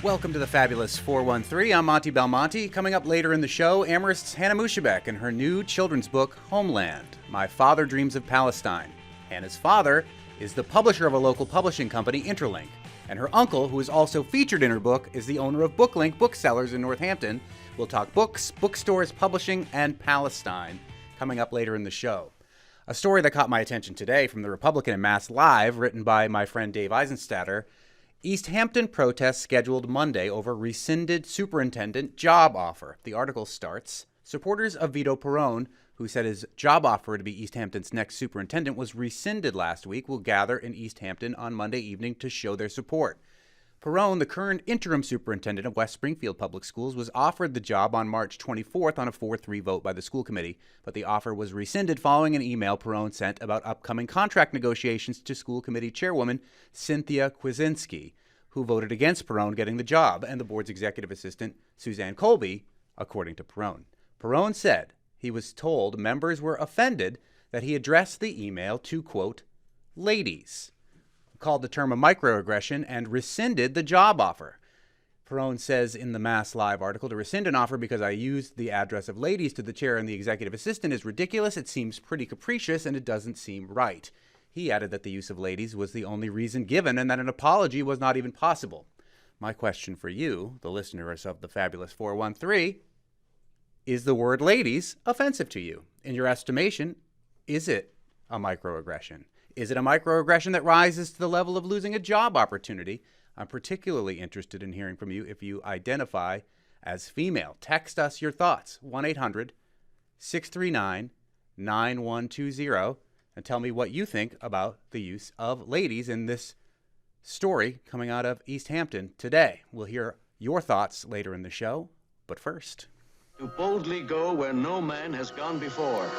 Welcome to the Fabulous 413. I'm Monte Belmonte. Coming up later in the show, Amherst's Hannah Moushabeck and her new children's book, Homeland, My Father Dreams of Palestine. Hannah's father is the publisher of a local publishing company, Interlink. And her uncle, who is also featured in her book, is the owner of Booklink Booksellers in Northampton. We'll talk books, bookstores, publishing, and Palestine coming up later in the show. A story that caught my attention today from the Republican and Mass Live, written by my friend Dave Eisenstatter. East Hampton protests scheduled Monday over rescinded superintendent job offer. The article starts, supporters of Vito Perrone, who said his job offer to be East Hampton's next superintendent was rescinded last week, will gather in East Hampton on Monday evening to show their support. Perrone, the current interim superintendent of West Springfield Public Schools, was offered the job on March 24th on a 4-3 vote by the school committee, but the offer was rescinded following an email Perrone sent about upcoming contract negotiations to school committee chairwoman Cynthia Kwasinski, who voted against Perrone getting the job, and the board's executive assistant, Suzanne Colby, according to Perrone. Perrone said he was told members were offended that he addressed the email to, quote, ladies, called the term a microaggression, and rescinded the job offer. Perrone says in the Mass Live article, to rescind an offer because I used the address of ladies to the chair and the executive assistant is ridiculous. It seems pretty capricious, and it doesn't seem right. He added that the use of ladies was the only reason given and that an apology was not even possible. My question for you, the listeners of the Fabulous 413, is the word ladies offensive to you? In your estimation, is it a microaggression? Is it a microaggression that rises to the level of losing a job opportunity? I'm particularly interested in hearing from you if you identify as female. Text us your thoughts, 1-800-639-9120, and tell me what you think about the use of ladies in this story coming out of East Hampton today. We'll hear your thoughts later in the show, but first, to boldly go where no man has gone before.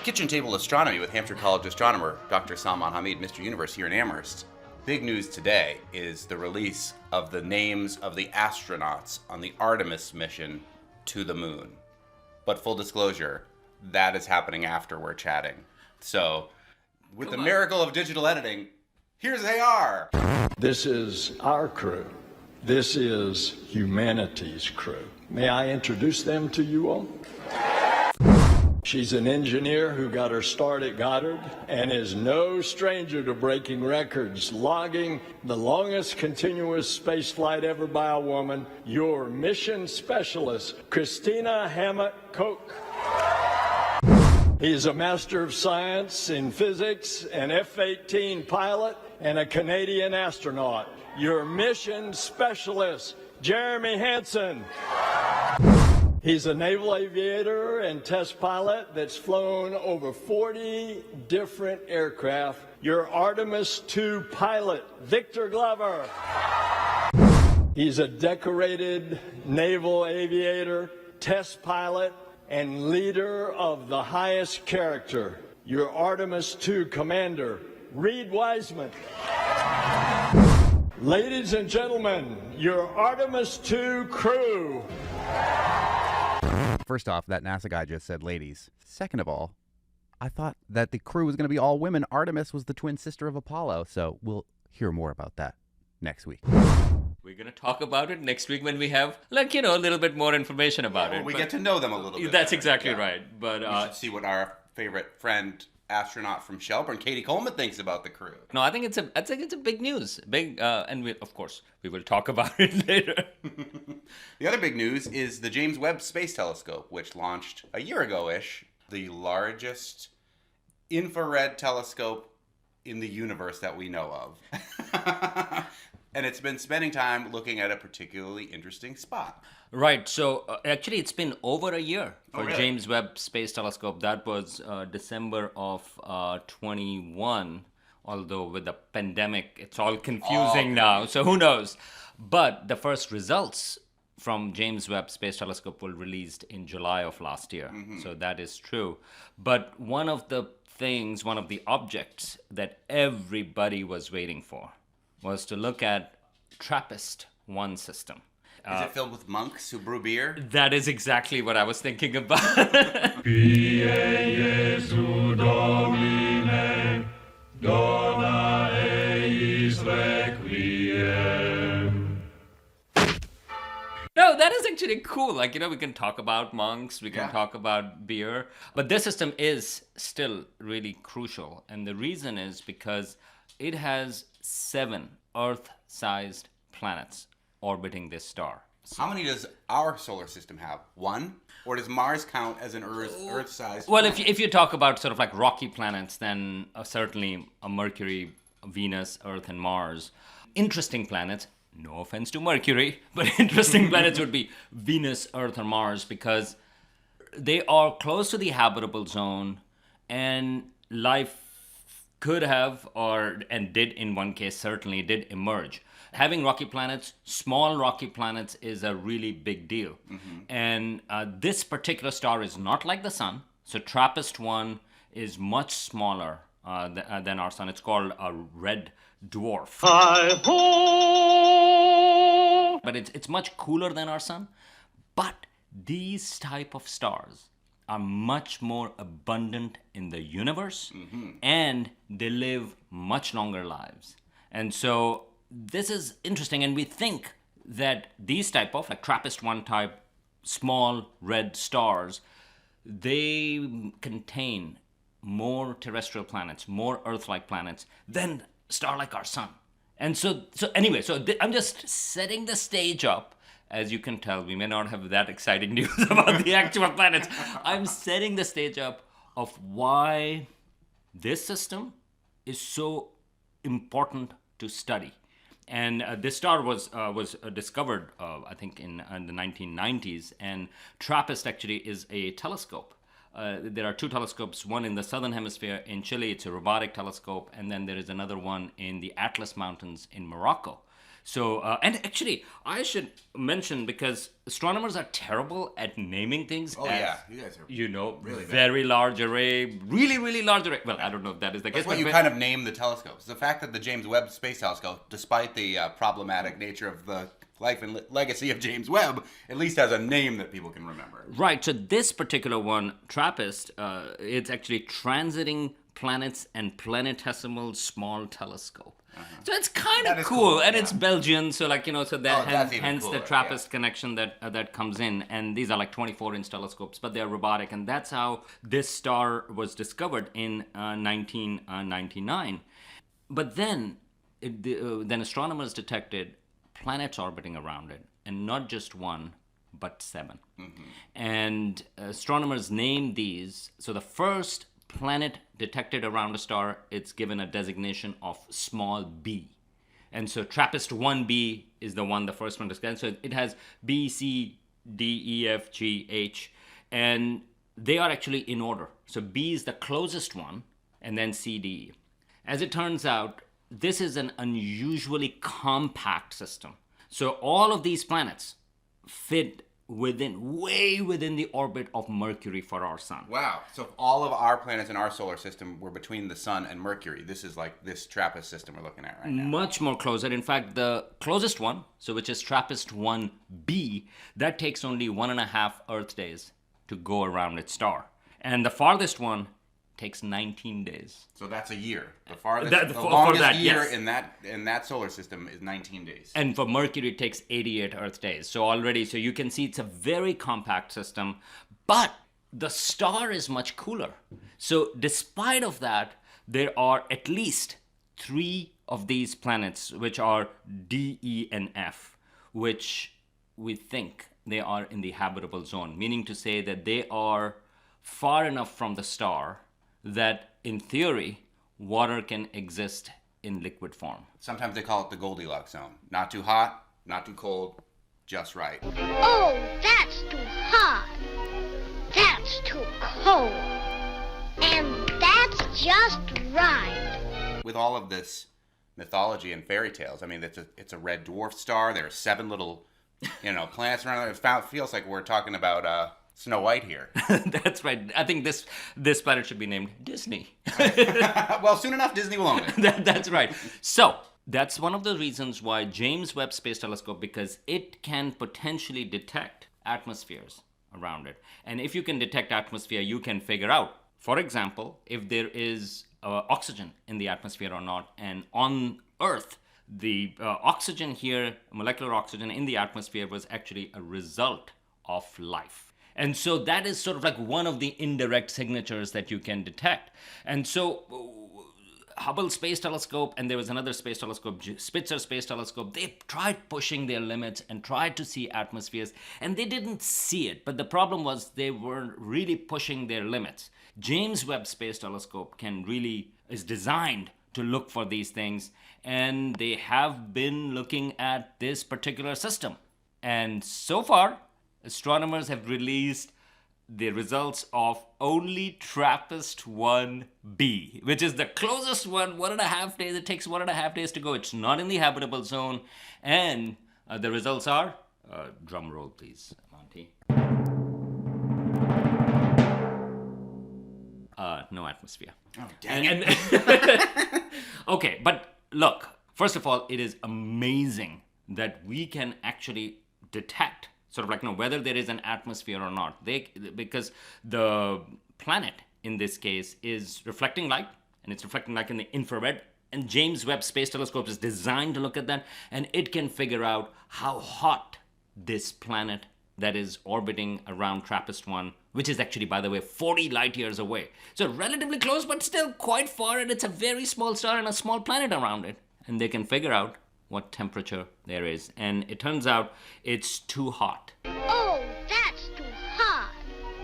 Kitchen Table Astronomy with Hampshire College Astronomer Dr. Salman Hameed, Mr. Universe, here in Amherst. Big news today is the release of the names of the astronauts on the Artemis mission to the moon. But full disclosure, that is happening after we're chatting. So, with the miracle of digital editing, here's they are. This is our crew. This is humanity's crew. May I introduce them to you all? She's an engineer who got her start at Goddard and is no stranger to breaking records, logging the longest continuous space flight ever by a woman, your mission specialist, Christina Hammett-Koch. He's a Master of Science in Physics, an F-18 pilot, and a Canadian astronaut. Your mission specialist, Jeremy Hansen. He's a naval aviator and test pilot that's flown over 40 different aircraft. Your Artemis II pilot, Victor Glover. He's a decorated naval aviator, test pilot, and leader of the highest character. Your Artemis II commander, Reed Wiseman. Ladies and gentlemen, your Artemis II crew. First off, that NASA guy just said ladies. Second of all, I thought that the crew was going to be all women. Artemis was the twin sister of Apollo, so we'll hear more about that next week. We're going to talk about it next week when we have, a little bit more information about it. We get to know them a little bit. That's better. exactly right. But we should see what our favorite friend astronaut from Shelburne, Katie Coleman, thinks about the crew. No, I think it's a big news. And of course, we will talk about it later. The other big news is the James Webb Space Telescope, which launched a year ago-ish, the largest infrared telescope in the universe that we know of. And it's been spending time looking at a particularly interesting spot. Right. So actually, it's been over a year for really? James Webb Space Telescope. That was December of 21. Although with the pandemic, it's all confusing now. So who knows? But the first results from James Webb Space Telescope were released in July of last year. Mm-hmm. So that is true. But one of the objects that everybody was waiting for was to look at TRAPPIST-1 system. Is it filled with monks who brew beer? That is exactly what I was thinking about. actually cool. Like, we can talk about monks, we can Yeah. talk about beer, but this system is still really crucial. And the reason is because it has 7 Earth-sized planets orbiting this star. How many does our solar system have? 1? Or does Mars count as an Earth-sized Well, planet? if you talk about sort of like rocky planets, then certainly Mercury, Venus, Earth, and Mars. Interesting planets, no offense to Mercury, but interesting planets would be Venus, Earth, and Mars because they are close to the habitable zone and life could have and did in one case certainly did emerge. Having rocky planets, small rocky planets is a really big deal. And this particular star is not like the sun. So TRAPPIST-1 is much smaller than our sun. It's called a red dwarf. But it's much cooler than our sun. But these type of stars are much more abundant in the universe and they live much longer lives. And so this is interesting, and we think that these type of, like TRAPPIST-1 type, small red stars, they contain more terrestrial planets, more Earth-like planets than a star like our sun. And so anyway, I'm just setting the stage up. As you can tell, we may not have that exciting news about the actual planets. I'm setting the stage up of why this system is so important to study. And this star was discovered, I think, in the 1990s. And TRAPPIST actually is a telescope. There are 2 telescopes, one in the southern hemisphere in Chile. It's a robotic telescope. And then there is another one in the Atlas Mountains in Morocco. So, and actually, I should mention, because astronomers are terrible at naming things. Oh, yeah. You guys are really bad. Very large array, really, really large array. Well, I don't know if that is the case. That's what you kind of name the telescopes. The fact that the James Webb Space Telescope, despite the problematic nature of the life and legacy of James Webb, at least has a name that people can remember. Right. So this particular one, TRAPPIST, it's actually Transiting Planets and Planetesimal Small Telescope. So it's kind of cool, and it's Belgian, so so that hence cooler, the TRAPPIST connection that comes in, and these are like 24-inch telescopes, but they're robotic, and that's how this star was discovered in 1999. But then astronomers detected planets orbiting around it, and not just 1, but 7. And astronomers named these. So the first planet detected around a star, it's given a designation of small b. And so TRAPPIST-1b is the first one discovered. So it has B, C, D, E, F, G, H, and they are actually in order. So B is the closest one, and then C, D, E. As it turns out, this is an unusually compact system. So all of these planets fit way within the orbit of Mercury for our sun. Wow. So if all of our planets in our solar system were between the sun and Mercury, this is like this TRAPPIST system we're looking at right now. Much more closer. In fact, the closest one, so which is TRAPPIST-1b, that takes only 1.5 Earth days to go around its star. And the farthest one takes 19 days. So that's a year. The farthest, For longest that, year yes. in that solar system is 19 days. And for Mercury, it takes 88 Earth days. So you can see it's a very compact system, but the star is much cooler. So despite of that, there are at least 3 of these planets, which are D, E, and F, which we think they are in the habitable zone, meaning to say that they are far enough from the star that, in theory, water can exist in liquid form. Sometimes they call it the Goldilocks zone. Not too hot, not too cold, just right. Oh, that's too hot. That's too cold. And that's just right. With all of this mythology and fairy tales, I mean, it's a red dwarf star. There are 7 little, planets around it. It feels like we're talking about Snow White here. That's right. I think this planet should be named Disney. Well, soon enough, Disney will own it. That's right. So that's one of the reasons why James Webb Space Telescope, because it can potentially detect atmospheres around it. And if you can detect atmosphere, you can figure out, for example, if there is oxygen in the atmosphere or not. And on Earth, the oxygen here, molecular oxygen in the atmosphere, was actually a result of life. And so that is sort of like one of the indirect signatures that you can detect. And so Hubble Space Telescope, and there was another space telescope, Spitzer Space Telescope, they tried pushing their limits and tried to see atmospheres, and they didn't see it. But the problem was they weren't really pushing their limits. James Webb Space Telescope is designed to look for these things, and they have been looking at this particular system. And so far, astronomers have released the results of only TRAPPIST-1b, which is the closest one, 1.5 days. It takes 1.5 days to go. It's not in the habitable zone. And the results are, drum roll please, Monte. No atmosphere. Oh, dang it. Okay, but look, first of all, it is amazing that we can actually detect sort of like, whether there is an atmosphere or not. Because the planet, in this case, is reflecting light, and it's reflecting light in the infrared, and James Webb Space Telescope is designed to look at that, and it can figure out how hot this planet that is orbiting around TRAPPIST-1, which is actually, by the way, 40 light years away. So relatively close, but still quite far, and it's a very small star and a small planet around it. And they can figure out what temperature there is. And it turns out it's too hot. Oh, that's too hot.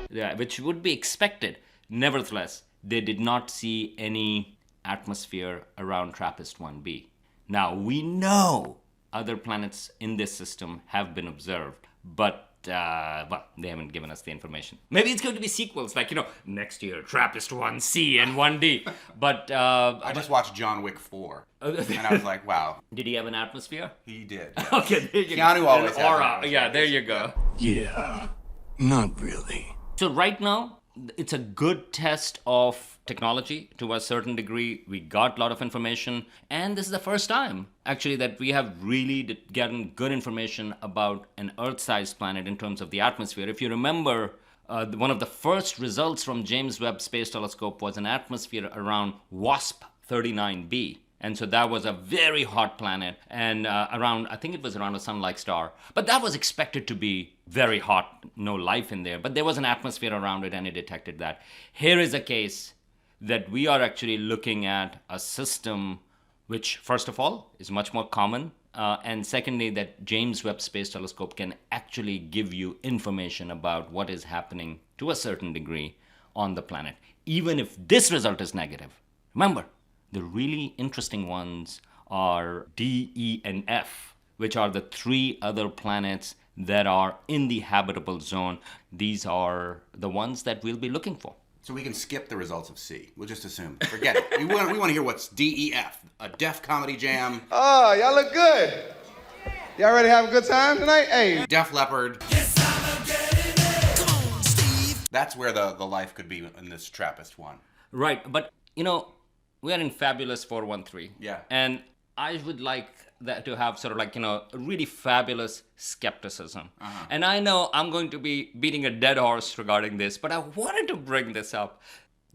Yeah, which would be expected. Nevertheless, they did not see any atmosphere around TRAPPIST-1b. Now, we know other planets in this system have been observed, but well, they haven't given us the information. Maybe it's going to be sequels, like, next year, TRAPPIST-1c and 1d. But I just watched John Wick 4, and I was like, wow. Did he have an atmosphere? He did. Yes. Okay, there you Keanu go. always An has aura. an Yeah, there you go. Yeah, not really. So right now, it's a good test of technology to a certain degree. We got a lot of information, and this is the first time, actually, that we have really gotten good information about an Earth-sized planet in terms of the atmosphere. If you remember, one of the first results from James Webb Space Telescope was an atmosphere around WASP-39b. And so that was a very hot planet, and I think it was around a sun-like star. But that was expected to be very hot, no life in there. But there was an atmosphere around it, and it detected that. Here is a case that we are actually looking at a system which, first of all, is much more common. And secondly, that James Webb Space Telescope can actually give you information about what is happening to a certain degree on the planet, even if this result is negative. Remember, the really interesting ones are D, E, and F, which are the 3 other planets that are in the habitable zone. These are the ones that we'll be looking for. So we can skip the results of C. We'll just assume. Forget it. We want to hear what's D-E-F, a Def Comedy Jam. Oh, y'all look good. Y'all ready to have a good time tonight? Hey. Def Leppard. Yes, I'm getting it. Come on, Steve. That's where the life could be in this TRAPPIST-1. Right, but, we are in Fabulous 413. Yeah. And I would like that to have sort of like, a really fabulous skepticism. Uh-huh. And I know I'm going to be beating a dead horse regarding this, but I wanted to bring this up.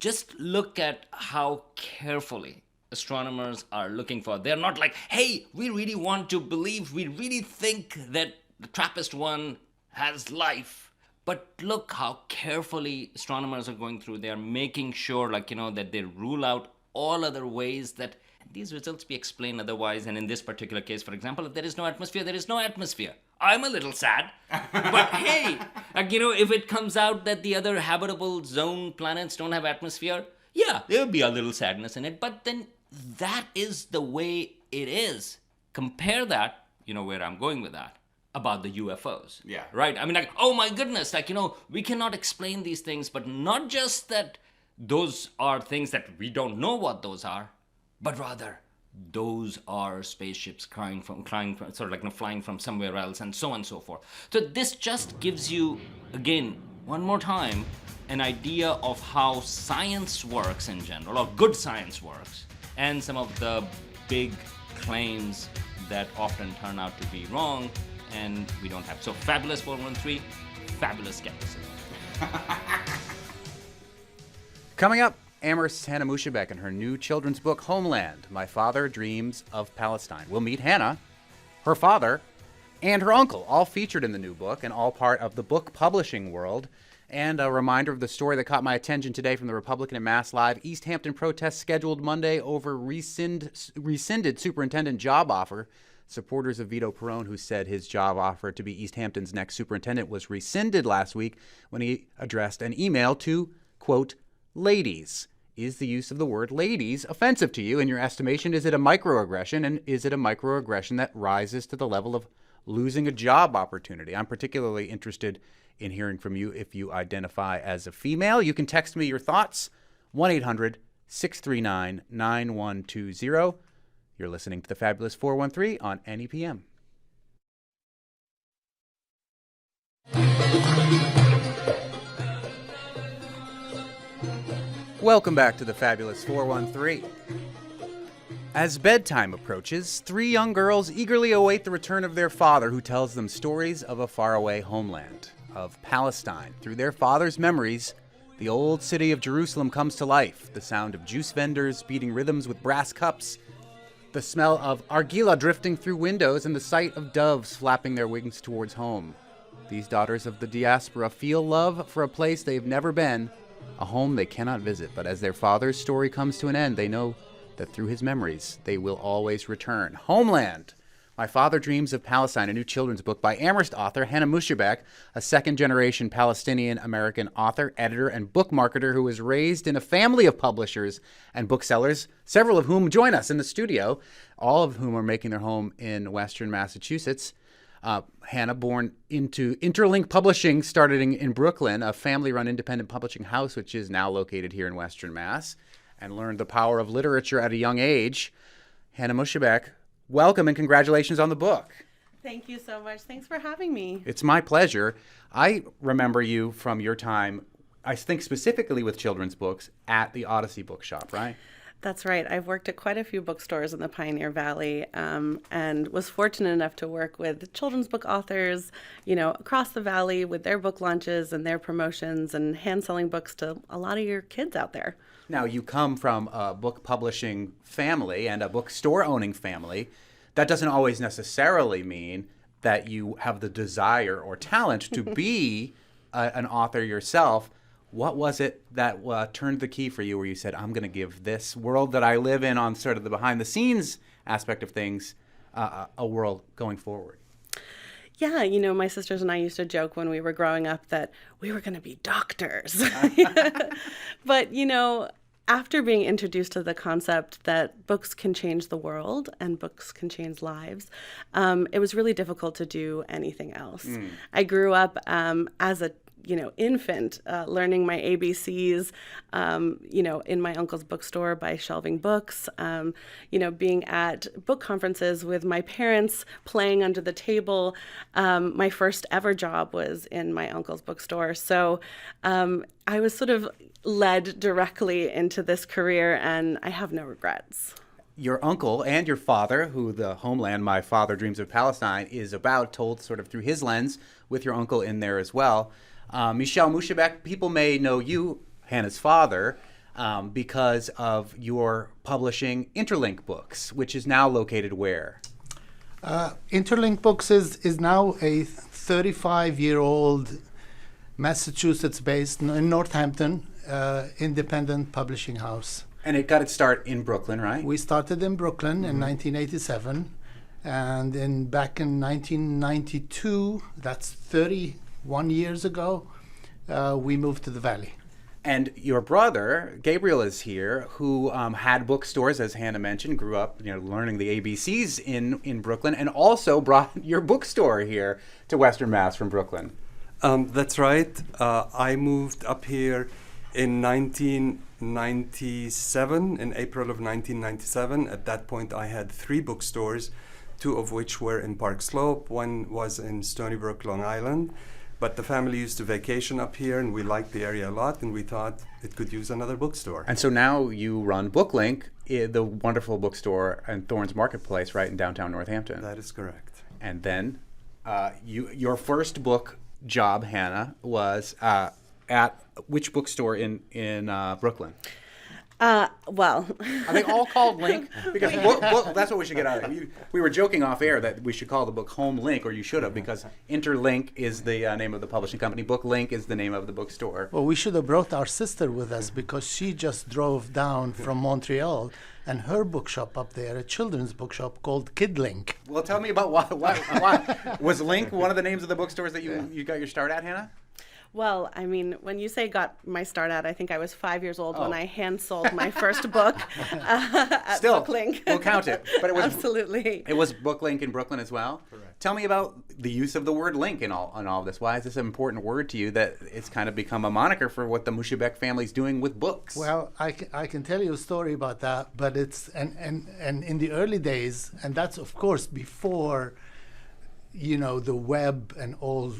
Just look at how carefully astronomers are looking for. They're not like, hey, we really want to believe, we really think that the TRAPPIST-1 has life. But look how carefully astronomers are going through. They're making sure, that they rule out all other ways that these results be explained otherwise. And in this particular case, for example, if there is no atmosphere, there is no atmosphere. I'm a little sad. But hey, if it comes out that the other habitable zone planets don't have atmosphere, yeah, there will be a little sadness in it. But then that is the way it is. Compare that, where I'm going with that, about the UFOs. Yeah. Right? I mean, oh my goodness, we cannot explain these things, but not just that those are things that we don't know what those are, but rather those are spaceships flying from somewhere else, and so on and so forth. So this just gives you, again, one more time, an idea of how science works in general, or good science works, and some of the big claims that often turn out to be wrong, and we don't have. So Fabulous 413, fabulous skepticism. Coming up, Amherst's Hannah Moushabeck and her new children's book, Homeland, My Father Dreams of Palestine. We'll meet Hannah, her father, and her uncle, all featured in the new book and all part of the book publishing world. And a reminder of the story that caught my attention today from the Republican and Mass Live. East Hampton protests scheduled Monday over rescinded superintendent job offer. Supporters of Vito Perrone, who said his job offer to be East Hampton's next superintendent was rescinded last week when he addressed an email to, quote, ladies. Is the use of the word ladies offensive to you? In your estimation, is it a microaggression? And is it a microaggression that rises to the level of losing a job opportunity? I'm particularly interested in hearing from you if you identify as a female. You can text me your thoughts, 1-800-639-9120. You're listening to the Fabulous 413 on NEPM. Welcome back to the Fabulous 413. As bedtime approaches, three young girls eagerly await the return of their father, who tells them stories of a faraway homeland, of Palestine. Through their father's memories, the old city of Jerusalem comes to life. The sound of juice vendors beating rhythms with brass cups, the smell of argila drifting through windows, and the sight of doves flapping their wings towards home. These daughters of the diaspora feel love for a place they've never been, a home they cannot visit. But as their father's story comes to an end, they know that through his memories, they will always return. Homeland, My Father Dreams of Palestine, a new children's book by Amherst author Hannah Moushabeck, a second-generation Palestinian-American author, editor, and book marketer who was raised in a family of publishers and booksellers, several of whom join us in the studio, all of whom are making their home in Western Massachusetts. Hannah, born into Interlink Publishing, started in Brooklyn, a family-run independent publishing house, which is now located here in Western Mass, and learned the power of literature at a young age. Hannah Moushabeck, welcome and congratulations on the book. Thank you so much. Thanks for having me. It's my pleasure. I remember you from your time, I think specifically with children's books, at the Odyssey Bookshop, right? That's right. I've worked at quite a few bookstores in the Pioneer Valley, and was fortunate enough to work with children's book authors, across the valley with their book launches and their promotions and hand-selling books to a lot of your kids out there. Now, you come from a book publishing family and a bookstore owning family. That doesn't always necessarily mean that you have the desire or talent to be an author yourself. What was it that turned the key for you where you said, I'm going to give this world that I live in on sort of the behind-the-scenes aspect of things a whirl going forward? Yeah, my sisters and I used to joke when we were growing up that we were going to be doctors. But, after being introduced to the concept that books can change the world and books can change lives, it was really difficult to do anything else. I grew up as a infant, learning my ABCs, in my uncle's bookstore by shelving books, being at book conferences with my parents, playing under the table. My first ever job was in my uncle's bookstore. So I was sort of led directly into this career, and I have no regrets. Your uncle and your father, who the Homeland, My Father Dreams of Palestine, is about, told sort of through his lens, with your uncle in there as well. Michel Moushabeck, people may know you, Hannah's father, because of your publishing Interlink Books, which is now located where? Interlink Books is now a 35-year-old Massachusetts-based, in Northampton, independent publishing house. And it got its start in Brooklyn, right? We started in Brooklyn in 1987, and back in 1992, that's 31 years ago, we moved to the Valley. And your brother, Gabriel, is here, who had bookstores, as Hannah mentioned, grew up learning the ABCs in Brooklyn, and also brought your bookstore here to Western Mass from Brooklyn. That's right. I moved up here in 1997, in April of 1997. At that point, I had 3 bookstores, 2 of which were in Park Slope. One was in Stony Brook, Long Island. But the family used to vacation up here, and we liked the area a lot, and we thought it could use another bookstore. And so now you run BookLink, the wonderful bookstore in Thorne's Marketplace, right in downtown Northampton. That is correct. And then your first book job, Hannah, was at which bookstore in Brooklyn? Well, Are they all called Link? Because that's what we should get out of it. We were joking off air that we should call the book Home Link, or you should have, because Interlink is the name of the publishing company. Book Link is the name of the bookstore. Well, we should have brought our sister with us because she just drove down from Montreal, and her bookshop up there, a children's bookshop called Kid Link. Well, tell me about why. Was Link one of the names of the bookstores that you got your start at, Hannah? well, I mean, when you say got my start at, I think I was 5 years old when I hand sold my first book at Still, Booklink. we'll count it. But it was Absolutely. It was Booklink in Brooklyn as well. Correct. Tell me about the use of the word link in all of this. Why is this an important word to you that it's kind of become a moniker for what the Moushabeck family's doing with books? Well, I can tell you a story about that, but it's and in the early days, and that's of course before, the web and all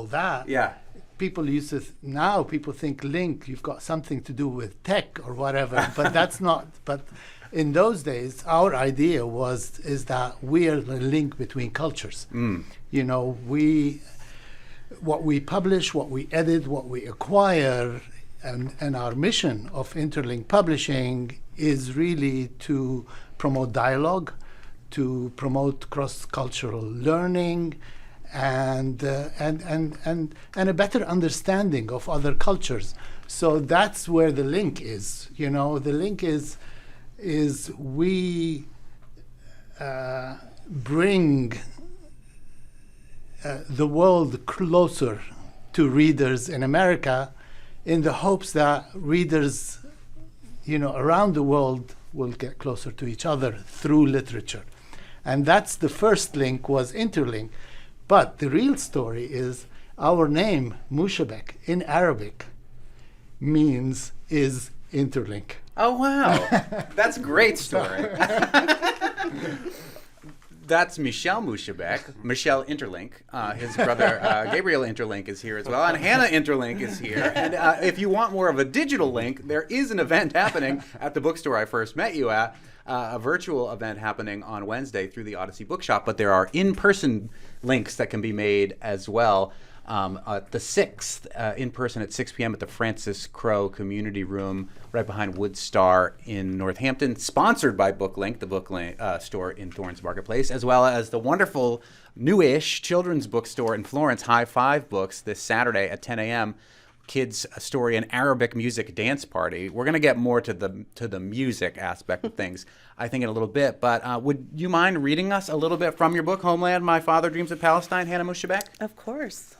that. Yeah. People used to now people think link, you've got something to do with tech or whatever, but that's not. But in those days, our idea is that we are the link between cultures. What we publish, what we edit, what we acquire, and our mission of Interlink Publishing is really to promote dialogue, to promote cross-cultural learning, and a better understanding of other cultures. So that's where the link is. The link is we bring the world closer to readers in America, in the hopes that readers, around the world will get closer to each other through literature. And that's the first link, was Interlink. But the real story is our name, Moushabeck, in Arabic, is interlink. Oh, wow. That's a great story. That's Michel Moushabeck, Michel Interlink. His brother Gabriel Interlink is here as well, and Hannah Interlink is here. And if you want more of a digital link, there is an event happening at the bookstore I first met you at, a virtual event happening on Wednesday through the Odyssey Bookshop, but there are in-person links that can be made as well. The 6th, in person at 6 p.m. at the Francis Crowe Community Room, right behind Woodstar in Northampton, sponsored by Booklink, the Booklink store in Thorns Marketplace, as well as the wonderful newish children's bookstore in Florence, High Five Books, this Saturday at 10 a.m. Kids Story and Arabic Music Dance Party. We're going to get more to the music aspect of things, I think, in a little bit. But would you mind reading us a little bit from your book, Homeland, My Father Dreams of Palestine, Hannah Moushabeck? Of course.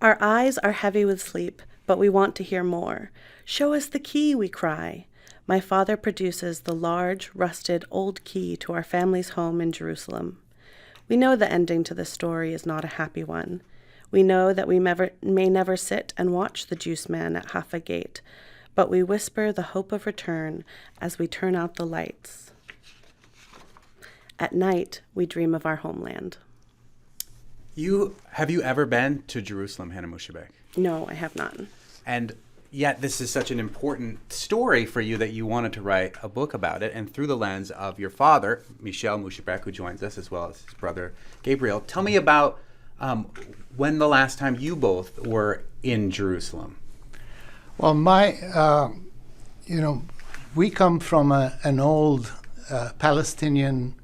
Our eyes are heavy with sleep, but we want to hear more. Show us the key, we cry. My father produces the large, rusted, old key to our family's home in Jerusalem. We know the ending to this story is not a happy one. We know that we may never sit and watch the juice man at Haffa Gate, but we whisper the hope of return as we turn out the lights. At night, we dream of our homeland. Have you ever been to Jerusalem, Hannah Moushabeck? No, I have not. And yet this is such an important story for you that you wanted to write a book about it, and through the lens of your father, Michel Moushabeck, who joins us, as well as his brother Gabriel. Tell me about when the last time you both were in Jerusalem. Well, we come from an old Palestinian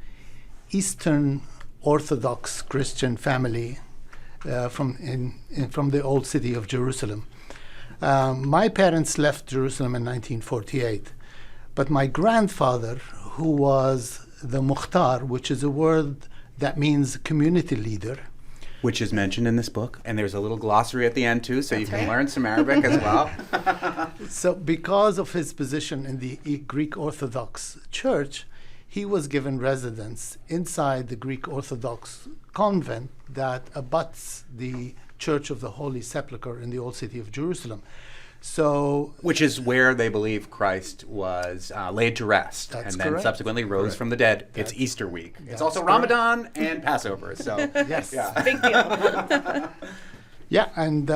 Eastern Orthodox Christian family from the old city of Jerusalem. My parents left Jerusalem in 1948, but my grandfather, who was the Mukhtar, which is a word that means community leader, which is mentioned in this book, and there's a little glossary at the end too, so you can learn some Arabic as well. So because of his position in the Greek Orthodox Church, he was given residence inside the Greek Orthodox convent that abuts the Church of the Holy Sepulchre in the old city of Jerusalem. Which is where they believe Christ was laid to rest, That's and then correct. subsequently rose from the dead. It's Easter week. It's also correct. Ramadan and Passover. So yes, yeah. Big deal. Yeah, and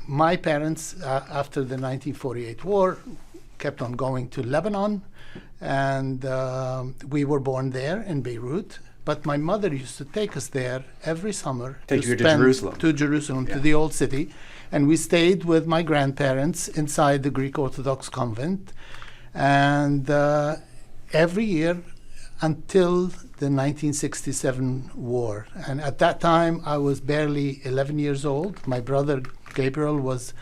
my parents, after the 1948 war, kept on going to Lebanon, And we were born there in Beirut. But my mother used to take us there every summer. Take you to Jerusalem. To Jerusalem, Yeah. to the old city. And we stayed with my grandparents inside the Greek Orthodox convent. And every year until the 1967 war. And at that time, I was barely 11 years old. My brother Gabriel was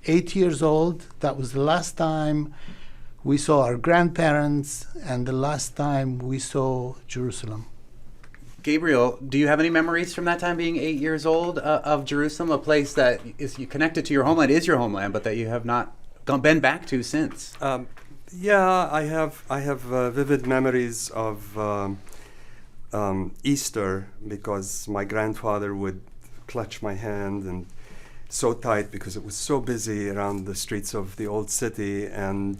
8 years old. That was the last time we saw our grandparents and the last time we saw Jerusalem. Gabriel, do you have any memories from that time, being 8 years old, of Jerusalem, a place that is connected to your homeland, is your homeland, but that you have not been back to since? Yeah, I have vivid memories of Easter, because my grandfather would clutch my hand and so tight because it was so busy around the streets of the old city, and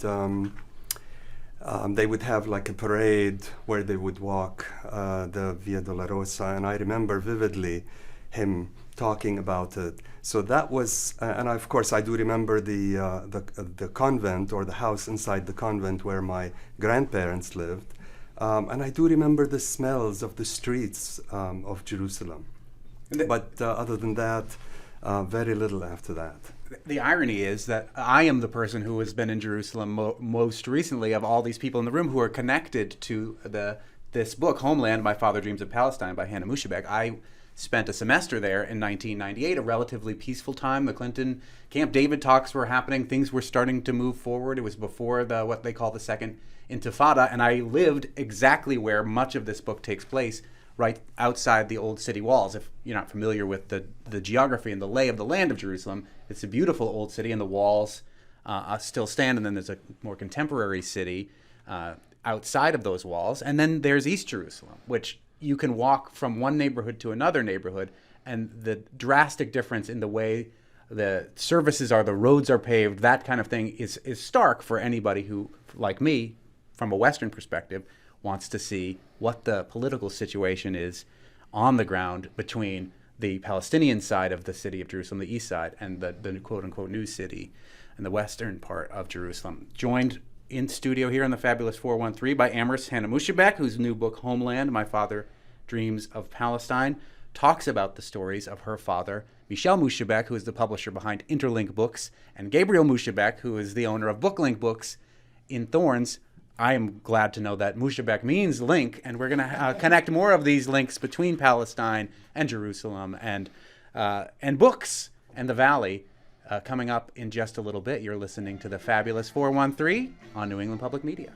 they would have like a parade where they would walk the Via Dolorosa, and I remember vividly him talking about it. So that was, and of course I do remember the convent, or the house inside the convent where my grandparents lived, and I do remember the smells of the streets of Jerusalem. But other than that, very little after that. The irony is that I am the person who has been in Jerusalem most recently of all these people in the room who are connected to this book, Homeland, My Father Dreams of Palestine by Hannah Moushabeck. I spent a semester there in 1998, a relatively peaceful time. The Clinton Camp David talks were happening. Things were starting to move forward. It was before what they call the Second Intifada, and I lived exactly where much of this book takes place, right outside the old city walls. If you're not familiar with the geography and the lay of the land of Jerusalem, it's a beautiful old city, and the walls still stand, and then there's a more contemporary city outside of those walls. And then there's East Jerusalem, which you can walk from one neighborhood to another neighborhood, and the drastic difference in the way the services are, the roads are paved, that kind of thing is stark for anybody who, like me, from a Western perspective, wants to see what the political situation is on the ground between the Palestinian side of the city of Jerusalem, the east side, and the quote-unquote new city in the western part of Jerusalem. Joined in studio here on the Fabulous 413 by Amherst Hannah Moushabeck, whose new book, Homeland, My Father Dreams of Palestine, talks about the stories of her father, Michel Moushabeck, who is the publisher behind Interlink Books, and Gabriel Moushabeck, who is the owner of Booklink Books in Thorns. I am glad to know that Moushabeck means link, and we're going to connect more of these links between Palestine and Jerusalem and books and the Valley coming up in just a little bit. You're listening to the Fabulous 413 on New England Public Media.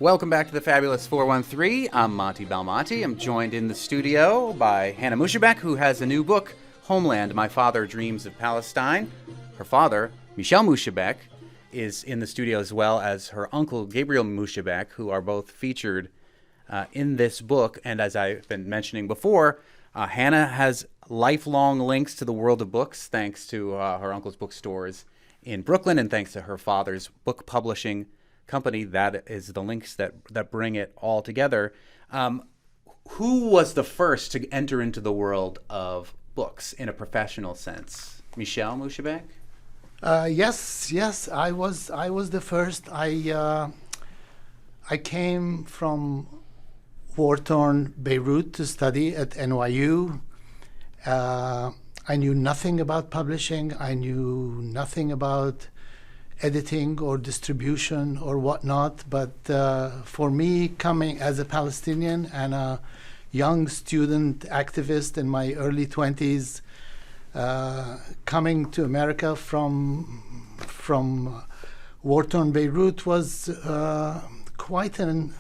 Welcome back to the Fabulous 413. I'm Monte Belmonte. I'm joined in the studio by Hannah Moushabeck, who has a new book, Homeland, My Father Dreams of Palestine. Her father, Michel Moushabeck, is in the studio, as well as her uncle, Gabriel Moushabeck, who are both featured in this book. And as I've been mentioning before, Hannah has lifelong links to the world of books, thanks to her uncle's bookstores in Brooklyn, and thanks to her father's book publishing company. That is the links that bring it all together. Who was the first to enter into the world of books in a professional sense? Michel Moushabeck? Yes, I was the first. I came from war-torn Beirut to study at NYU. I knew nothing about publishing. I knew nothing about editing or distribution or whatnot, but for me, coming as a Palestinian and a young student activist in my early 20s, coming to America from war-torn Beirut was quite an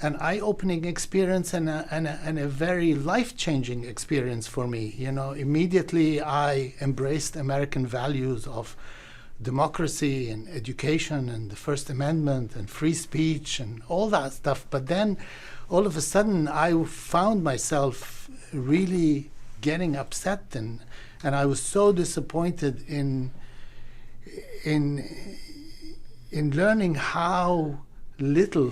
eye-opening experience and a very life-changing experience for me. You know, immediately I embraced American values of democracy and education and the First Amendment and free speech and all that stuff. But then all of a sudden I found myself really getting upset, and I was so disappointed in learning how little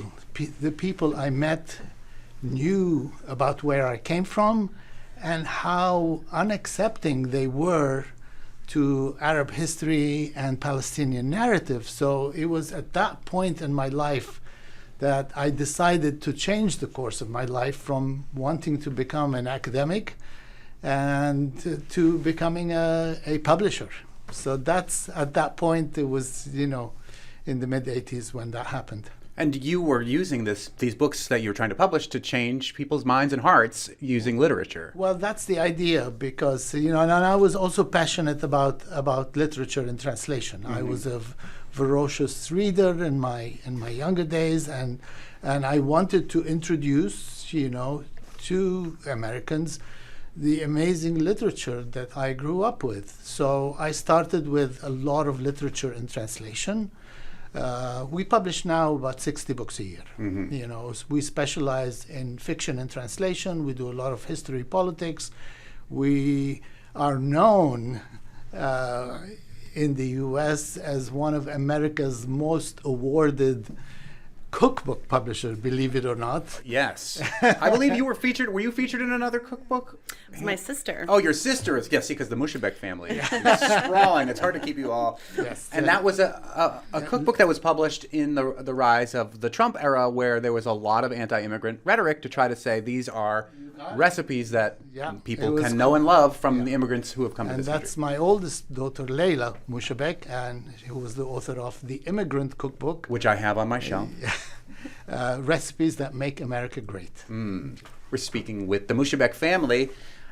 the people I met knew about where I came from and how unaccepting they were to Arab history and Palestinian narrative. So it was at that point in my life that I decided to change the course of my life from wanting to become an academic and to becoming a publisher. So that's, at that point, it was, in the mid-'80s when that happened. And you were using these books that you were trying to publish to change people's minds and hearts using literature. Well, that's the idea, because and I was also passionate about literature and translation. Mm-hmm. I was a voracious reader in my younger days, and I wanted to introduce to Americans the amazing literature that I grew up with. So I started with a lot of literature in translation. We publish now about 60 books a year. Mm-hmm. We specialize in fiction and translation. We do a lot of history, politics. We are known in the U.S. as one of America's most awarded cookbook publishers, believe it or not. Yes. I believe you were featured. Were you featured in another cookbook? It's my sister. Oh, your sister is, yes, because the Moushabeck family is sprawling. It's hard to keep you all. Yes. And that was a cookbook that was published in the rise of the Trump era, where there was a lot of anti-immigrant rhetoric to try to say these are recipes that people can know and love from the immigrants who have come to this country. And that's my oldest daughter, Layla Moushabeck, and who was the author of The Immigrant Cookbook, which I have on my shelf. Recipes that make America great. We're speaking with the Moushabeck family.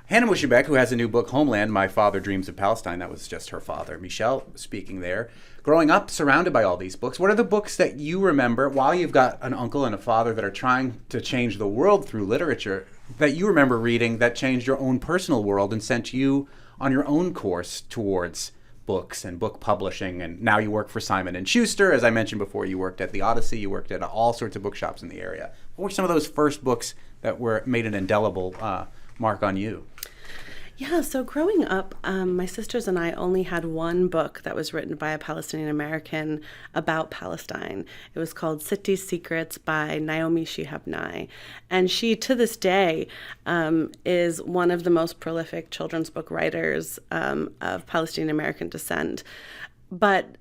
Hannah Moushabeck, who has a new book, Homeland, My Father Dreams of Palestine. That was just her father, Michel, speaking there. Growing up surrounded by all these books, what are the books that you remember, while you've got an uncle and a father that are trying to change the world through literature, that you remember reading that changed your own personal world and sent you on your own course towards books and book publishing? And now you work for Simon & Schuster. As I mentioned before, you worked at the Odyssey. You worked at all sorts of bookshops in the area. What were some of those first books that made an indelible mark on you? Yeah, so growing up, my sisters and I only had one book that was written by a Palestinian American about Palestine. It was called City's Secrets by Naomi Shihab Nye. And she, to this day, is one of the most prolific children's book writers of Palestinian American descent. But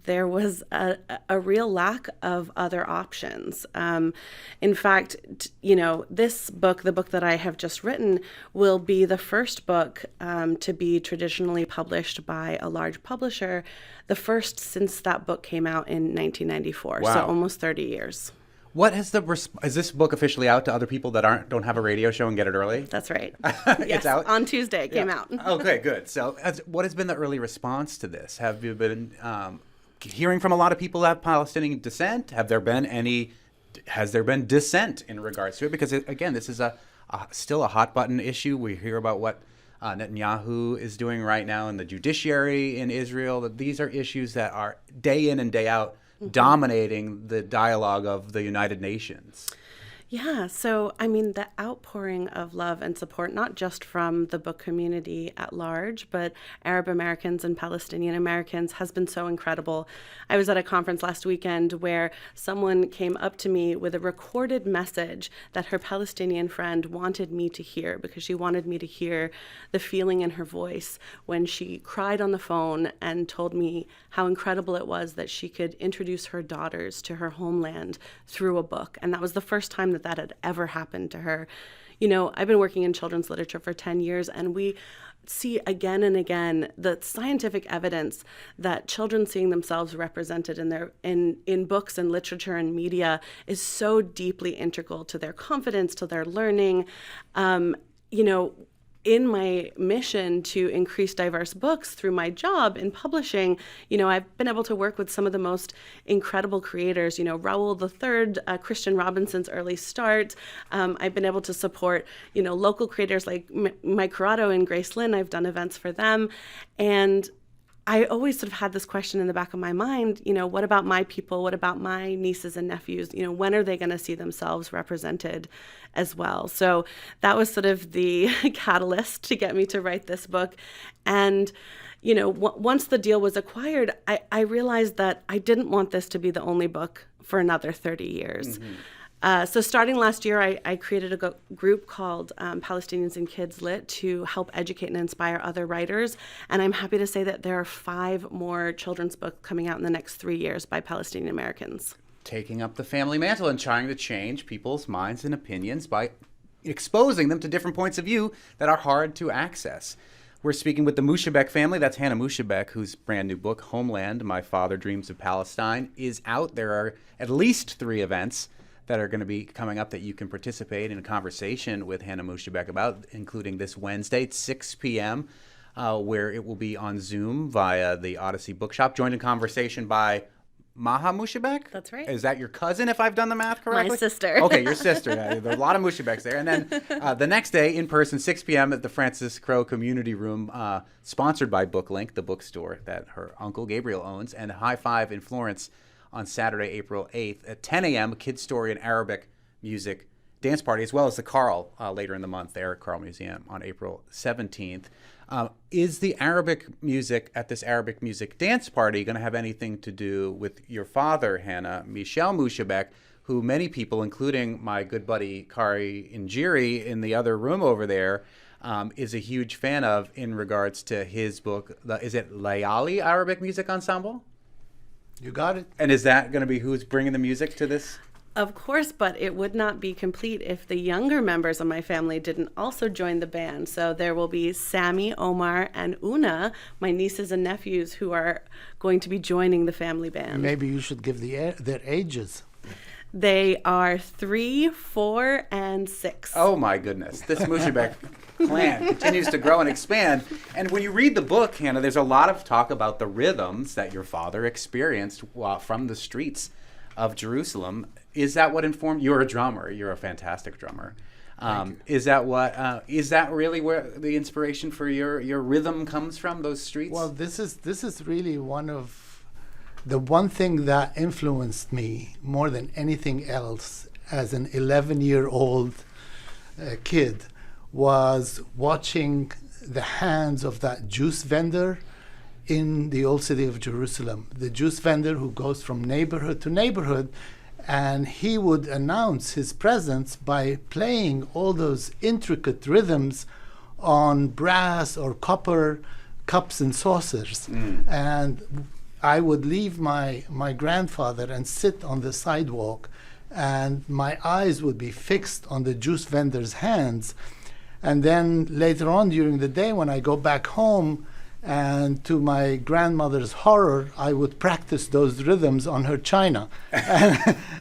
there was a real lack of other options. In fact, this book, the book that I have just written, will be the first book to be traditionally published by a large publisher, the first since that book came out in 1994, Wow. So almost 30 years. What has is this book officially out to other people that don't have a radio show and get it early? That's right. It's Yes, out? on Tuesday it came out. Okay, good. So what has been the early response to this? Have you been hearing from a lot of people that have Palestinian descent? Has there been dissent in regards to it? Because, again, this is still a hot button issue. We hear about what Netanyahu is doing right now in the judiciary in Israel. That these are issues that are day in and day out dominating the dialogue of the United Nations. Yeah, so the outpouring of love and support, not just from the book community at large, but Arab Americans and Palestinian Americans, has been so incredible. I was at a conference last weekend where someone came up to me with a recorded message that her Palestinian friend wanted me to hear, because she wanted me to hear the feeling in her voice when she cried on the phone and told me how incredible it was that she could introduce her daughters to her homeland through a book. And that was the first time that had ever happened to her. I've been working in children's literature for 10 years, and we see again and again the scientific evidence that children seeing themselves represented in books and literature and media is so deeply integral to their confidence, to their learning. In my mission to increase diverse books through my job in publishing, I've been able to work with some of the most incredible creators, Raoul III, Christian Robinson's early start. I've been able to support, local creators like Mike Corrado and Grace Lynn. I've done events for them. And I always sort of had this question in the back of my mind, what about my people? What about my nieces and nephews? When are they going to see themselves represented as well? So that was sort of the catalyst to get me to write this book. And, once the deal was acquired, I realized that I didn't want this to be the only book for another 30 years. So starting last year, I created a group called Palestinians and Kids Lit to help educate and inspire other writers. And I'm happy to say that there are 5 more children's books coming out in the next 3 years by Palestinian Americans. Taking up the family mantle and trying to change people's minds and opinions by exposing them to different points of view that are hard to access. We're speaking with the Moushabeck family. That's Hannah Moushabeck, whose brand new book, Homeland, My Father Dreams of Palestine, is out. There are at least 3 events that are going to be coming up that you can participate in a conversation with Hannah Moushabeck about, including this Wednesday at 6 p.m., where it will be on Zoom via the Odyssey Bookshop, joined in conversation by Moushabeck? That's right. Is that your cousin, if I've done the math correctly? My sister. Okay, your sister. Yeah, there are a lot of Moushabecks there. And then the next day, in person, 6 p.m. at the Francis Crowe Community Room, sponsored by BookLink, the bookstore that her uncle Gabriel owns, and High Five in Florence on Saturday, April 8th at 10 a.m., a kids' story and Arabic music dance party, as well as the Carl later in the month there at Carl Museum on April 17th. Is the Arabic music at this Arabic music dance party going to have anything to do with your father, Hannah, Michel Moushabeck, who many people, including my good buddy Kari Injiri in the other room over there, is a huge fan of in regards to his book? Is it Layali Arabic Music Ensemble? You got it. And is that going to be who's bringing the music to this? Of course, but it would not be complete if the younger members of my family didn't also join the band. So there will be Sammy, Omar, and Una, my nieces and nephews, who are going to be joining the family band. Maybe you should give their ages. They are 3, 4, and 6. Oh my goodness. This Moushabeck clan continues to grow and expand. And when you read the book, Hannah, there's a lot of talk about the rhythms that your father experienced from the streets of Jerusalem. Is that what informed? You're a drummer. You're a fantastic drummer. Is that really where the inspiration for your rhythm comes from? Those streets? Well, this is really one thing that influenced me more than anything else as an 11-year-old kid was watching the hands of that juice vendor in the old city of Jerusalem. The juice vendor who goes from neighborhood to neighborhood, and he would announce his presence by playing all those intricate rhythms on brass or copper cups and saucers. And I would leave my grandfather and sit on the sidewalk, and my eyes would be fixed on the juice vendor's hands. And then later on during the day, when I go back home, and to my grandmother's horror, I would practice those rhythms on her china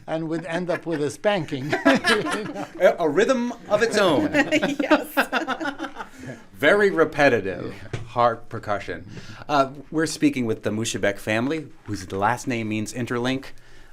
and would end up with a spanking. A rhythm of its own. Yes. Very repetitive, hard percussion. We're speaking with the Moushabeck family, whose last name means interlink.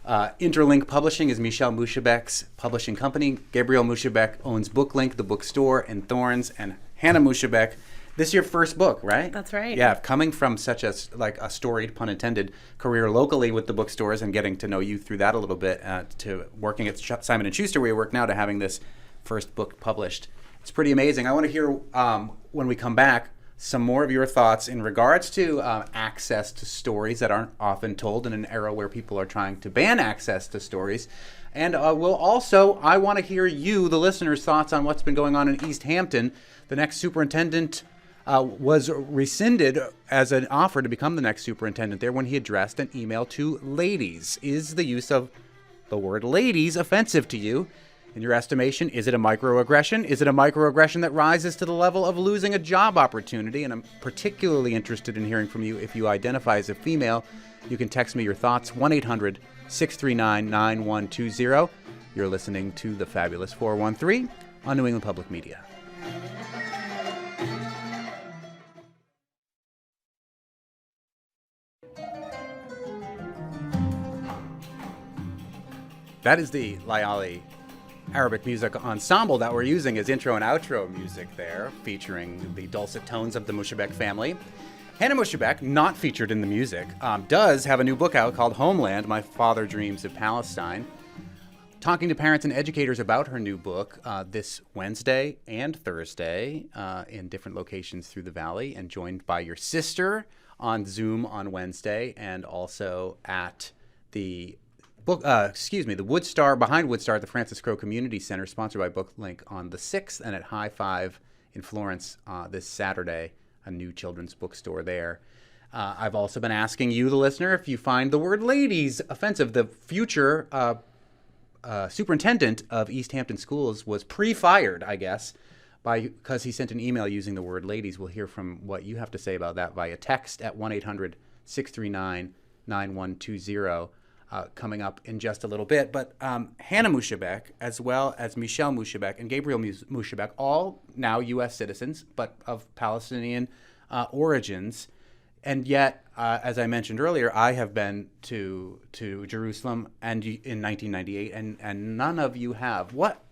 Interlink Publishing is Michel Moushabeck's publishing company. Gabriel Moushabeck owns BookLink, the bookstore, and Thorns, and Hannah Moushabeck. This is your first book, right? That's right. Yeah, coming from such a storied, pun intended, career locally with the bookstores and getting to know you through that a little bit, to working at Simon & Schuster, where you work now, to having this first book published. It's pretty amazing. I want to hear, when we come back, some more of your thoughts in regards to access to stories that aren't often told in an era where people are trying to ban access to stories. And I want to hear you, the listeners' thoughts on what's been going on in East Hampton. The next superintendent was rescinded as an offer to become the next superintendent there when he addressed an email to ladies. Is the use of the word ladies offensive to you? In your estimation, is it a microaggression? Is it a microaggression that rises to the level of losing a job opportunity? And I'm particularly interested in hearing from you if you identify as a female. You can text me your thoughts, 1-800-639-9120. You're listening to The Fabulous 413 on New England Public Media. That is the Layali Arabic Music Ensemble that we're using as intro and outro music there, featuring the dulcet tones of the Moushabeck family. Hannah Moushabeck, not featured in the music, does have a new book out called Homeland, My Father Dreams of Palestine. Talking to parents and educators about her new book this Wednesday and Thursday in different locations through the Valley, and joined by your sister on Zoom on Wednesday, and also at the the Woodstar, behind Woodstar at the Francis Crowe Community Center, sponsored by BookLink, on the 6th, and at High Five in Florence this Saturday, a new children's bookstore there. I've also been asking you, the listener, if you find the word ladies offensive. The future superintendent of East Hampton Schools was pre-fired, I guess, because he sent an email using the word ladies. We'll hear from what you have to say about that via text at 1-800-639-9120 coming up in just a little bit. But Hannah Moushabeck, as well as Michel Moushabeck and Gabriel Moushabeck, all now U.S. citizens, but of Palestinian origins. And yet, as I mentioned earlier, I have been to Jerusalem and in 1998, and none of you have. What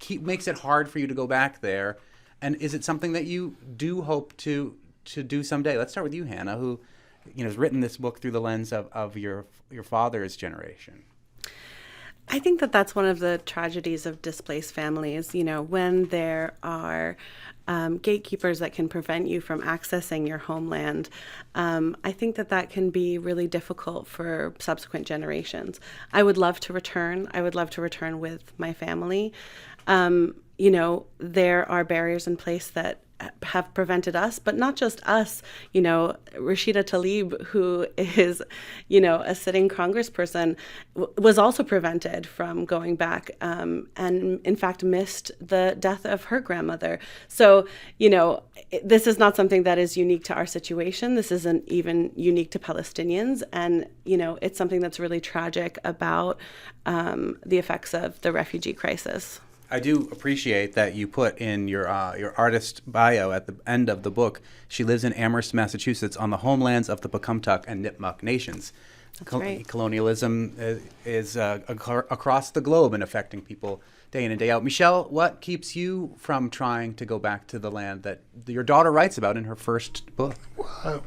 makes it hard for you to go back there? And is it something that you do hope to do someday? Let's start with you, Hannah, who has written this book through the lens of your father's generation. I think that that's one of the tragedies of displaced families, when there are gatekeepers that can prevent you from accessing your homeland. I think that can be really difficult for subsequent generations. I would love to return. I would love to return with my family. There are barriers in place that have prevented us, but not just us. Rashida Tlaib, who is, a sitting congressperson, was also prevented from going back, and in fact missed the death of her grandmother. So, this is not something that is unique to our situation. This isn't even unique to Palestinians, and it's something that's really tragic about the effects of the refugee crisis. I do appreciate that you put in your artist bio at the end of the book. She lives in Amherst, Massachusetts, on the homelands of the Pecumtuck and Nipmuc nations. That's right. Colonialism is across the globe and affecting people day in and day out. Michel, what keeps you from trying to go back to the land that your daughter writes about in her first book?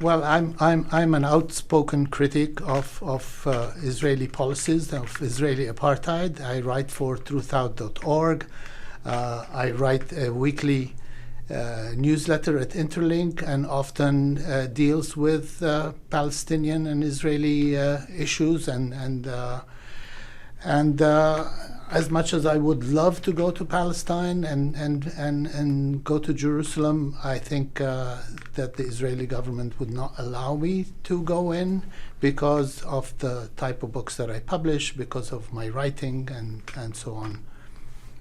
Well, I'm an outspoken critic of Israeli policies, of Israeli apartheid. I write for truthout.org. I write a weekly newsletter at Interlink, and often deals with Palestinian and Israeli issues, and as much as I would love to go to Palestine and go to Jerusalem, I think that the Israeli government would not allow me to go in because of the type of books that I publish, because of my writing, and so on.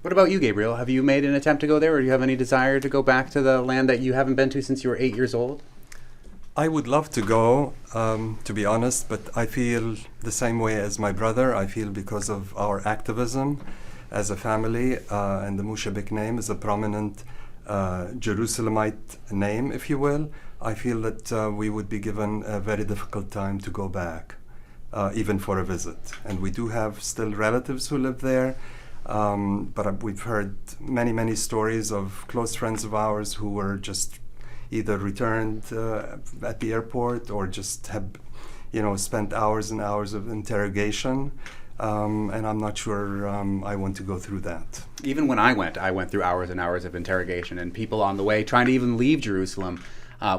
What about you, Gabriel? Have you made an attempt to go there, or do you have any desire to go back to the land that you haven't been to since you were 8 years old? I would love to go, to be honest, but I feel the same way as my brother. I feel because of our activism as a family, and the Moushabeck name is a prominent Jerusalemite name, if you will. I feel that we would be given a very difficult time to go back, even for a visit. And we do have still relatives who live there, but we've heard many, many stories of close friends of ours who were just either returned at the airport or just have, spent hours and hours of interrogation. And I'm not sure I want to go through that. Even when I went through hours and hours of interrogation, and people on the way trying to even leave Jerusalem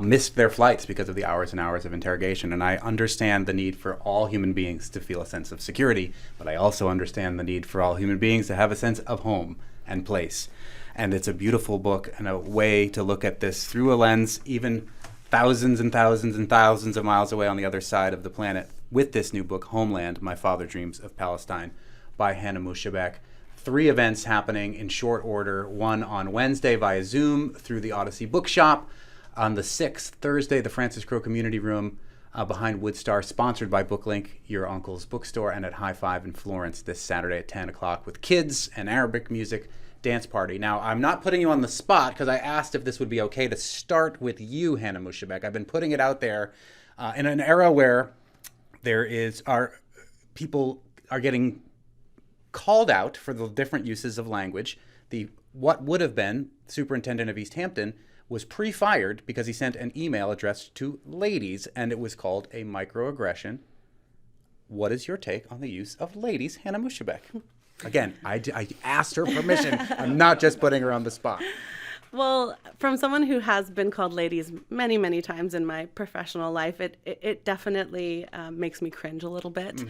missed their flights because of the hours and hours of interrogation. And I understand the need for all human beings to feel a sense of security, but I also understand the need for all human beings to have a sense of home and place. And it's a beautiful book and a way to look at this through a lens even thousands and thousands and thousands of miles away on the other side of the planet, with this new book, Homeland, My Father Dreams of Palestine, by Hannah Moushabeck. 3 events happening in short order, one on Wednesday via Zoom through the Odyssey Bookshop. On the 6th, Thursday, the Francis Crowe Community Room behind Woodstar, sponsored by BookLink, your uncle's bookstore, and at High Five in Florence this Saturday at 10 o'clock with kids and Arabic music dance party. Now, I'm not putting you on the spot because I asked if this would be okay to start with you, Hannah Moushabeck. I've been putting it out there in an era where people are getting called out for the different uses of language. What would have been superintendent of East Hampton was pre-fired because he sent an email addressed to ladies, and it was called a microaggression. What is your take on the use of ladies, Hannah Moushabeck? Again, I asked her permission. I'm not just putting her on the spot. Well, from someone who has been called ladies many, many times in my professional life, it definitely makes me cringe a little bit,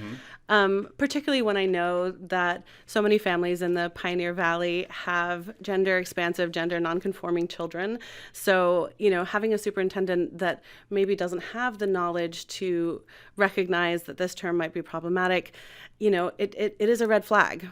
particularly when I know that so many families in the Pioneer Valley have gender-expansive, gender-nonconforming children. So, having a superintendent that maybe doesn't have the knowledge to recognize that this term might be problematic, it is a red flag.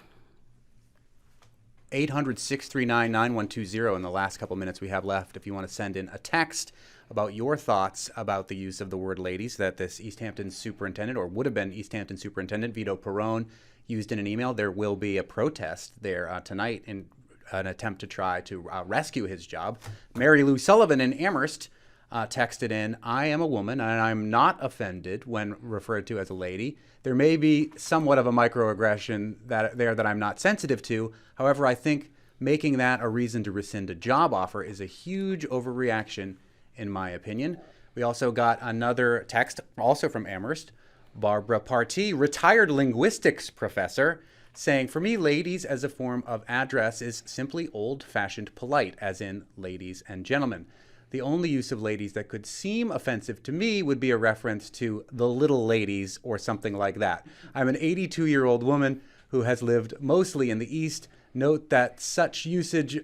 800-639-9120 in the last couple minutes we have left if you want to send in a text about your thoughts about the use of the word ladies that this East Hampton superintendent, or would have been East Hampton superintendent, Vito Perrone, used in an email. There will be a protest there tonight in an attempt to try to rescue his job. Mary Lou Sullivan in Amherst texted in, I am a woman and I'm not offended when referred to as a lady. There may be somewhat of a microaggression that I'm not sensitive to. However, I think making that a reason to rescind a job offer is a huge overreaction, in my opinion. We also got another text, also from Amherst, Barbara Partee, retired linguistics professor, saying, for me, ladies as a form of address is simply old-fashioned polite, as in ladies and gentlemen. The only use of ladies that could seem offensive to me would be a reference to the little ladies or something like that. I'm an 82-year-old woman who has lived mostly in the East. Note that such usage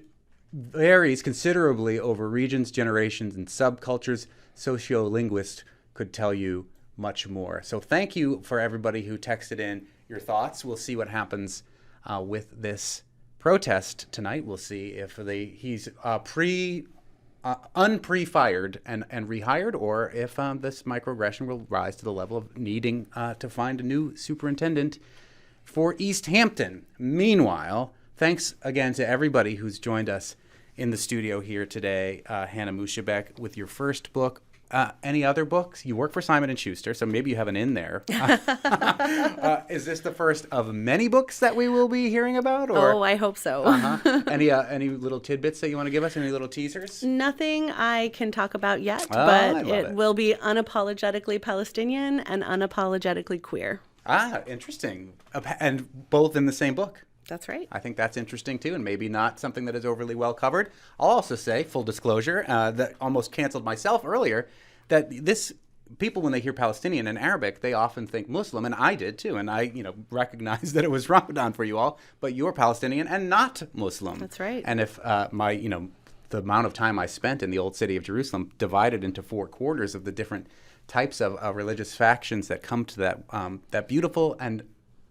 varies considerably over regions, generations, and subcultures. Sociolinguists could tell you much more. So thank you for everybody who texted in your thoughts. We'll see what happens with this protest tonight. We'll see if he's unpre-fired and rehired, or if this microaggression will rise to the level of needing to find a new superintendent for East Hampton. Meanwhile, thanks again to everybody who's joined us in the studio here today. Hannah Moushabeck, with your first book. Any other books? You work for Simon & Schuster, so maybe you have an in there. Is this the first of many books that we will be hearing about? Or? Oh, I hope so. Any little tidbits that you want to give us? Any little teasers? Nothing I can talk about yet, but it will be unapologetically Palestinian and unapologetically queer. Interesting. And both in the same book. That's right. I think that's interesting, too, and maybe not something that is overly well covered. I'll also say, full disclosure, that almost canceled myself earlier, that people, when they hear Palestinian and Arabic, they often think Muslim, and I did, too. And I, recognize that it was Ramadan for you all, but you're Palestinian and not Muslim. That's right. And if the amount of time I spent in the old city of Jerusalem divided into 4 quarters of the different types of religious factions that come to that beautiful and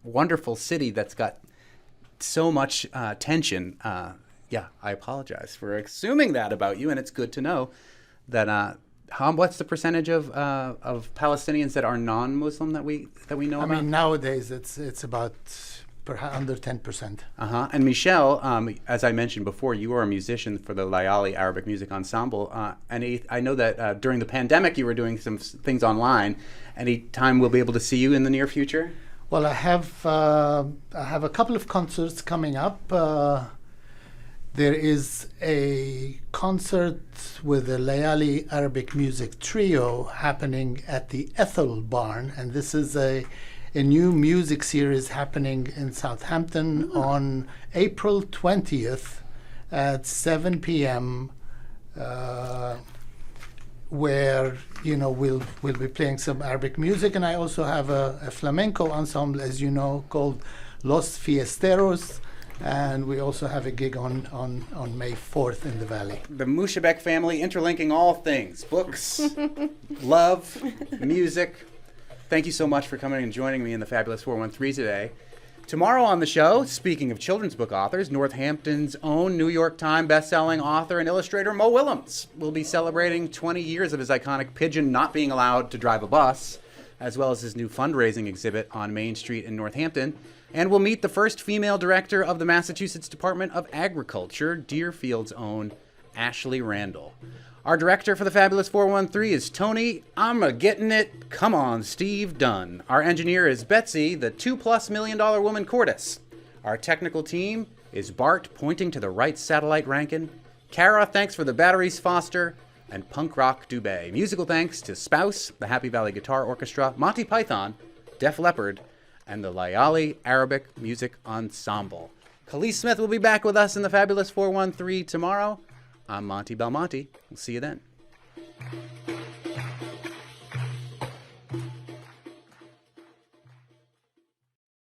wonderful city that's got so much tension. I apologize for assuming that about you, and it's good to know that. What's the percentage of Palestinians that are non-Muslim that we know about? I mean, nowadays it's about under 10%. And Michel, as I mentioned before, you are a musician for the Layali Arabic Music Ensemble, and I know that during the pandemic you were doing some things online. Any time we'll be able to see you in the near future? Well, I have a couple of concerts coming up. There is a concert with the Layali Arabic Music Trio happening at the Ethel Barn, and this is a new music series happening in Southampton on April 20th at 7 p.m. Where we'll be playing some Arabic music, and I also have a flamenco ensemble, as you know, called Los Fiesteros, and we also have a gig on May 4th in the Valley. The Moushabeck family interlinking all things: books, love, music. Thank you so much for coming and joining me in the Fabulous 413 today. Tomorrow on the show, speaking of children's book authors, Northampton's own New York Times bestselling author and illustrator Mo Willems will be celebrating 20 years of his iconic pigeon not being allowed to drive a bus, as well as his new fundraising exhibit on Main Street in Northampton. And we'll meet the first female director of the Massachusetts Department of Agriculture, Deerfield's own Ashley Randall. Our director for the Fabulous 413 is Tony, I'm getting it, come on, Steve Dunn. Our engineer is Betsy, the $2+ million woman Cordis. Our technical team is Bart, pointing to the right satellite Rankin. Kara, thanks for the batteries, Foster. And Punk Rock Dubé. Musical thanks to Spouse, the Happy Valley Guitar Orchestra, Monty Python, Def Leppard, and the Layali Arabic Music Ensemble. Khalees Smith will be back with us in the Fabulous 413 tomorrow. I'm Monte Belmonte. We'll see you then.